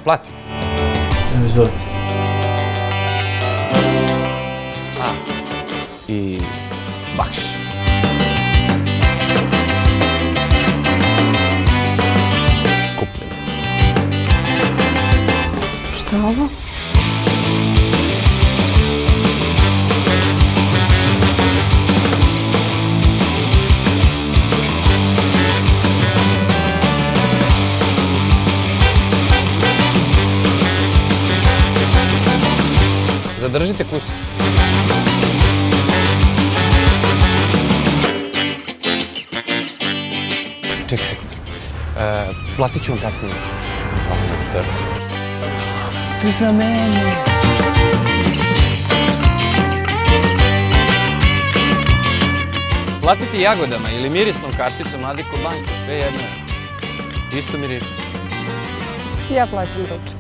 platim? Evo, izvolite. I bakšiš. Kupljen. Šta je ovo? Zadržite kusur. Ček sekund. Platit ću vam kasnije. Zvala me za tebe. To je za mene. Platiti jagodama ili mirisnom karticom Adiko banke, sve jedno. Isto miriš. Ja plaćam ručak.